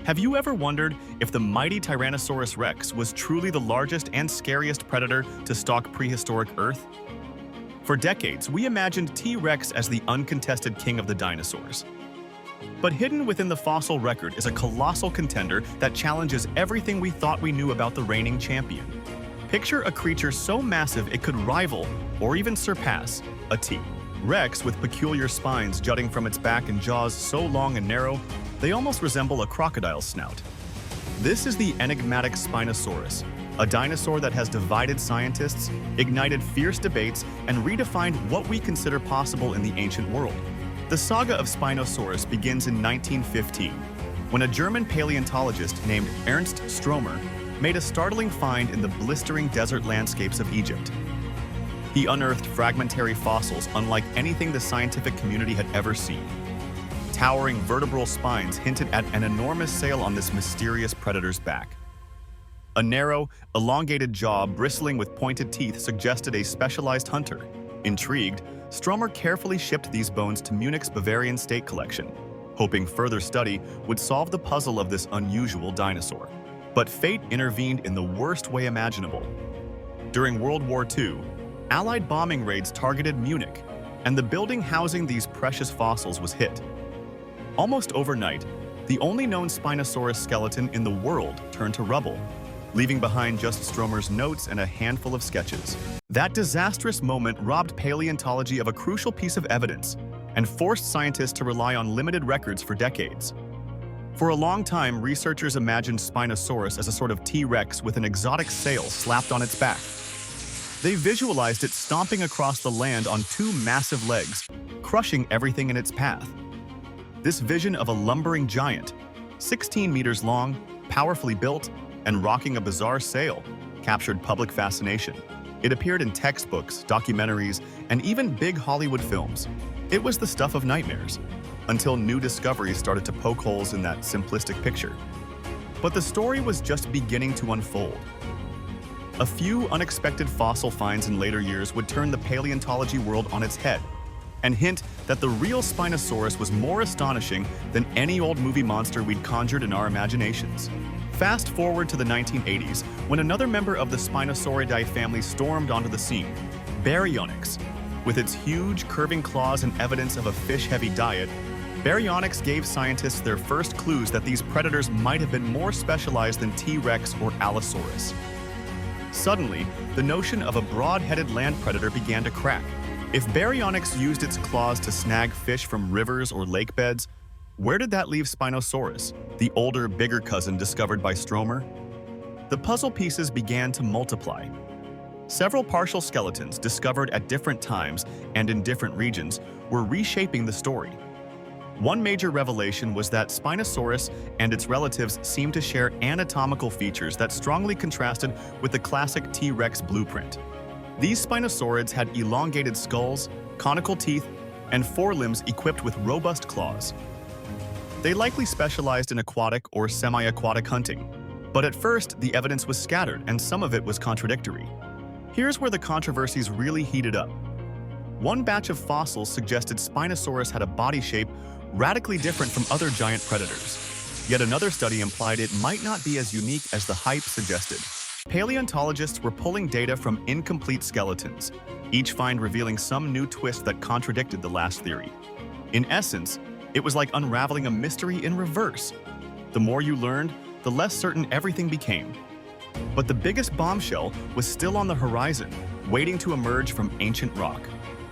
Have you ever wondered if the mighty Tyrannosaurus rex was truly the largest and scariest predator to stalk prehistoric Earth? For decades, we imagined T-Rex as the uncontested king of the dinosaurs. But hidden within the fossil record is a colossal contender that challenges everything we thought we knew about the reigning champion. Picture a creature so massive it could rival, or even surpass, a T-Rex with peculiar spines jutting from its back and jaws so long and narrow they almost resemble a crocodile's snout. This is the enigmatic Spinosaurus, a dinosaur that has divided scientists, ignited fierce debates, and redefined what we consider possible in the ancient world. The saga of Spinosaurus begins in 1915, when a German paleontologist named Ernst Stromer made a startling find in the blistering desert landscapes of Egypt. He unearthed fragmentary fossils unlike anything the scientific community had ever seen. Towering vertebral spines hinted at an enormous sail on this mysterious predator's back. A narrow, elongated jaw bristling with pointed teeth suggested a specialized hunter. Intrigued, Stromer carefully shipped these bones to Munich's Bavarian State Collection, hoping further study would solve the puzzle of this unusual dinosaur. But fate intervened in the worst way imaginable. During World War II, Allied bombing raids targeted Munich, and the building housing these precious fossils was hit. Almost overnight, the only known Spinosaurus skeleton in the world turned to rubble, leaving behind just Stromer's notes and a handful of sketches. That disastrous moment robbed paleontology of a crucial piece of evidence and forced scientists to rely on limited records for decades. For a long time, researchers imagined Spinosaurus as a sort of T-Rex with an exotic sail slapped on its back. They visualized it stomping across the land on two massive legs, crushing everything in its path. This vision of a lumbering giant, 16 meters long, powerfully built, and rocking a bizarre sail, captured public fascination. It appeared in textbooks, documentaries, and even big Hollywood films. It was the stuff of nightmares, until new discoveries started to poke holes in that simplistic picture. But the story was just beginning to unfold. A few unexpected fossil finds in later years would turn the paleontology world on its head, and hint that the real Spinosaurus was more astonishing than any old movie monster we'd conjured in our imaginations. Fast forward to the 1980s, when another member of the Spinosauridae family stormed onto the scene, Baryonyx. With its huge, curving claws and evidence of a fish-heavy diet, Baryonyx gave scientists their first clues that these predators might have been more specialized than T-Rex or Allosaurus. Suddenly, the notion of a broad-headed land predator began to crack. If Baryonyx used its claws to snag fish from rivers or lake beds, where did that leave Spinosaurus, the older, bigger cousin discovered by Stromer? The puzzle pieces began to multiply. Several partial skeletons discovered at different times and in different regions were reshaping the story. One major revelation was that Spinosaurus and its relatives seemed to share anatomical features that strongly contrasted with the classic T-Rex blueprint. These Spinosaurids had elongated skulls, conical teeth, and forelimbs equipped with robust claws. They likely specialized in aquatic or semi-aquatic hunting, but at first the evidence was scattered and some of it was contradictory. Here's where the controversies really heated up. One batch of fossils suggested Spinosaurus had a body shape radically different from other giant predators. Yet another study implied it might not be as unique as the hype suggested. Paleontologists were pulling data from incomplete skeletons, each find revealing some new twist that contradicted the last theory. In essence, it was like unraveling a mystery in reverse. The more you learned, the less certain everything became. But the biggest bombshell was still on the horizon, waiting to emerge from ancient rock.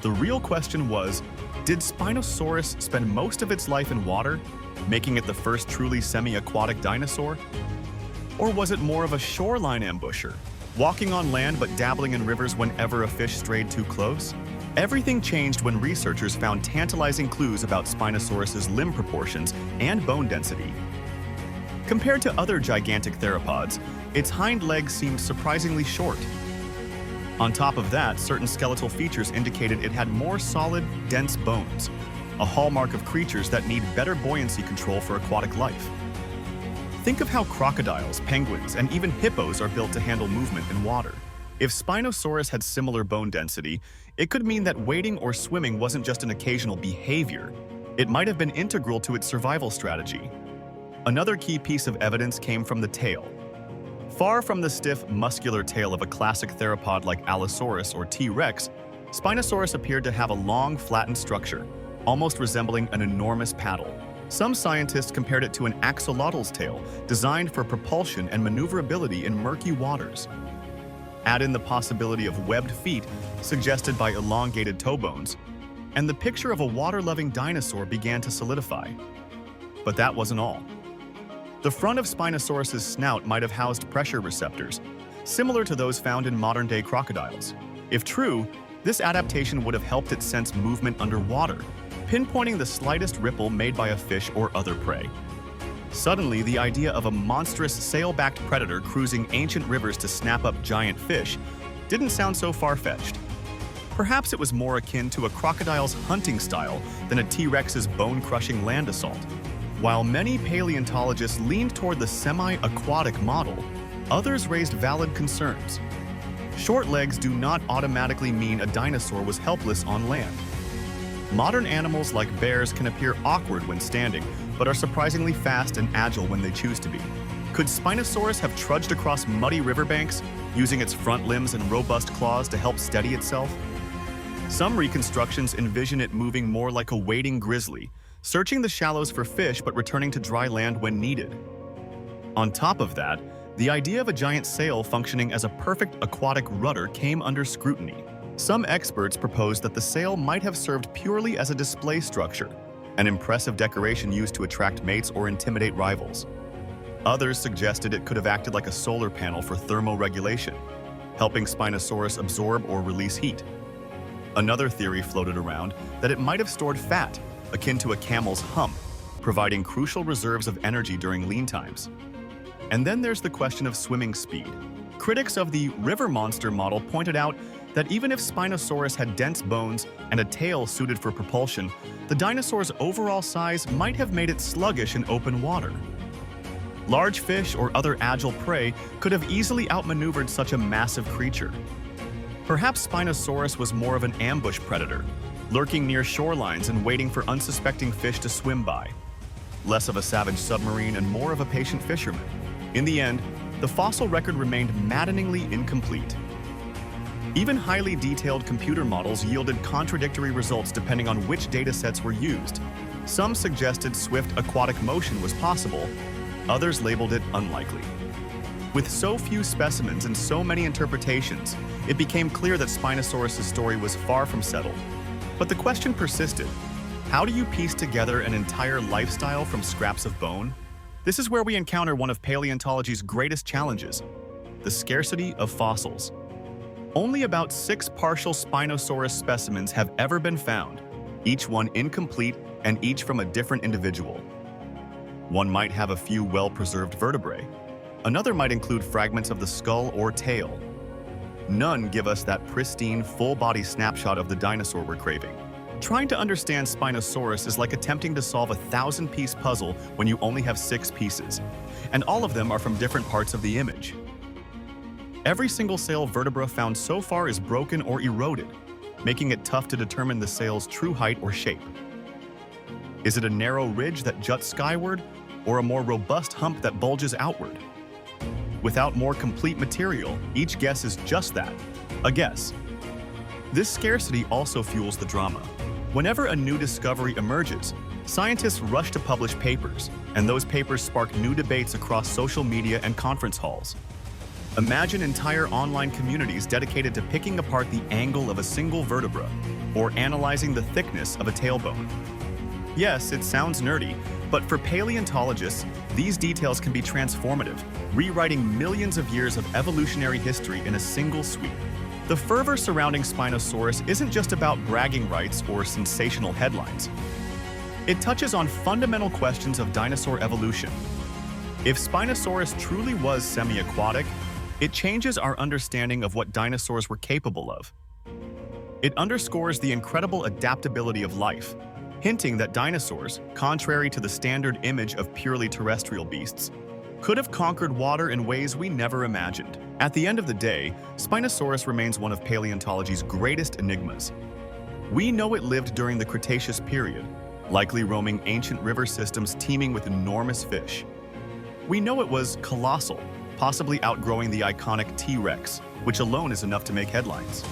The real question was, did Spinosaurus spend most of its life in water, making it the first truly semi-aquatic dinosaur? Or was it more of a shoreline ambusher, walking on land but dabbling in rivers whenever a fish strayed too close? Everything changed when researchers found tantalizing clues about Spinosaurus's limb proportions and bone density. Compared to other gigantic theropods, its hind legs seemed surprisingly short. On top of that, certain skeletal features indicated it had more solid, dense bones, a hallmark of creatures that need better buoyancy control for aquatic life. Think of how crocodiles, penguins, and even hippos are built to handle movement in water. If Spinosaurus had similar bone density, it could mean that wading or swimming wasn't just an occasional behavior. It might have been integral to its survival strategy. Another key piece of evidence came from the tail. Far from the stiff, muscular tail of a classic theropod like Allosaurus or T-Rex, Spinosaurus appeared to have a long, flattened structure, almost resembling an enormous paddle. Some scientists compared it to an axolotl's tail, designed for propulsion and maneuverability in murky waters. Add in the possibility of webbed feet, suggested by elongated toe bones, and the picture of a water-loving dinosaur began to solidify. But that wasn't all. The front of Spinosaurus's snout might have housed pressure receptors, similar to those found in modern-day crocodiles. If true, this adaptation would have helped it sense movement underwater, pinpointing the slightest ripple made by a fish or other prey. Suddenly, the idea of a monstrous sail-backed predator cruising ancient rivers to snap up giant fish didn't sound so far-fetched. Perhaps it was more akin to a crocodile's hunting style than a T-Rex's bone-crushing land assault. While many paleontologists leaned toward the semi-aquatic model, others raised valid concerns. Short legs do not automatically mean a dinosaur was helpless on land. Modern animals like bears can appear awkward when standing, but are surprisingly fast and agile when they choose to be. Could Spinosaurus have trudged across muddy riverbanks, using its front limbs and robust claws to help steady itself? Some reconstructions envision it moving more like a wading grizzly, searching the shallows for fish but returning to dry land when needed. On top of that, the idea of a giant sail functioning as a perfect aquatic rudder came under scrutiny. Some experts proposed that the sail might have served purely as a display structure, an impressive decoration used to attract mates or intimidate rivals. Others suggested it could have acted like a solar panel for thermoregulation, helping Spinosaurus absorb or release heat. Another theory floated around that it might have stored fat, akin to a camel's hump, providing crucial reserves of energy during lean times. And then there's the question of swimming speed. Critics of the river monster model pointed out that even if Spinosaurus had dense bones and a tail suited for propulsion, the dinosaur's overall size might have made it sluggish in open water. Large fish or other agile prey could have easily outmaneuvered such a massive creature. Perhaps Spinosaurus was more of an ambush predator, lurking near shorelines and waiting for unsuspecting fish to swim by. Less of a savage submarine and more of a patient fisherman. In the end, the fossil record remained maddeningly incomplete. Even highly detailed computer models yielded contradictory results depending on which datasets were used. Some suggested swift aquatic motion was possible, others labeled it unlikely. With so few specimens and so many interpretations, it became clear that Spinosaurus' story was far from settled. But the question persisted: how do you piece together an entire lifestyle from scraps of bone? This is where we encounter one of paleontology's greatest challenges: the scarcity of fossils. Only about 6 partial Spinosaurus specimens have ever been found, each one incomplete and each from a different individual. One might have a few well-preserved vertebrae. Another might include fragments of the skull or tail. None give us that pristine, full-body snapshot of the dinosaur we're craving. Trying to understand Spinosaurus is like attempting to solve a 1,000-piece puzzle when you only have 6 pieces, and all of them are from different parts of the image. Every single sail vertebra found so far is broken or eroded, making it tough to determine the sail's true height or shape. Is it a narrow ridge that juts skyward, or a more robust hump that bulges outward? Without more complete material, each guess is just that, a guess. This scarcity also fuels the drama. Whenever a new discovery emerges, scientists rush to publish papers, and those papers spark new debates across social media and conference halls. Imagine entire online communities dedicated to picking apart the angle of a single vertebra, or analyzing the thickness of a tailbone. Yes, it sounds nerdy, but for paleontologists, these details can be transformative, rewriting millions of years of evolutionary history in a single sweep. The fervor surrounding Spinosaurus isn't just about bragging rights or sensational headlines. It touches on fundamental questions of dinosaur evolution. If Spinosaurus truly was semi-aquatic, it changes our understanding of what dinosaurs were capable of. It underscores the incredible adaptability of life, hinting that dinosaurs, contrary to the standard image of purely terrestrial beasts, could have conquered water in ways we never imagined. At the end of the day, Spinosaurus remains one of paleontology's greatest enigmas. We know it lived during the Cretaceous Period, likely roaming ancient river systems teeming with enormous fish. We know it was colossal, possibly outgrowing the iconic T-Rex, which alone is enough to make headlines.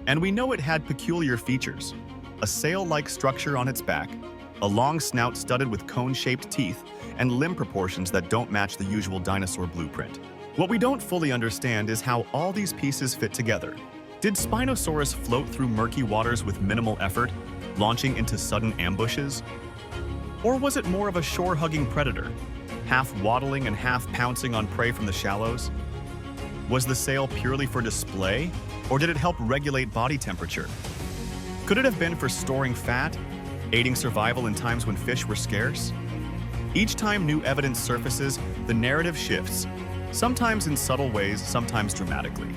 And we know it had peculiar features: a sail-like structure on its back, a long snout studded with cone-shaped teeth, and limb proportions that don't match the usual dinosaur blueprint. What we don't fully understand is how all these pieces fit together. Did Spinosaurus float through murky waters with minimal effort, launching into sudden ambushes? Or was it more of a shore-hugging predator, half waddling and half pouncing on prey from the shallows? Was the sail purely for display, or did it help regulate body temperature? Could it have been for storing fat, aiding survival in times when fish were scarce? Each time new evidence surfaces, the narrative shifts, sometimes in subtle ways, sometimes dramatically.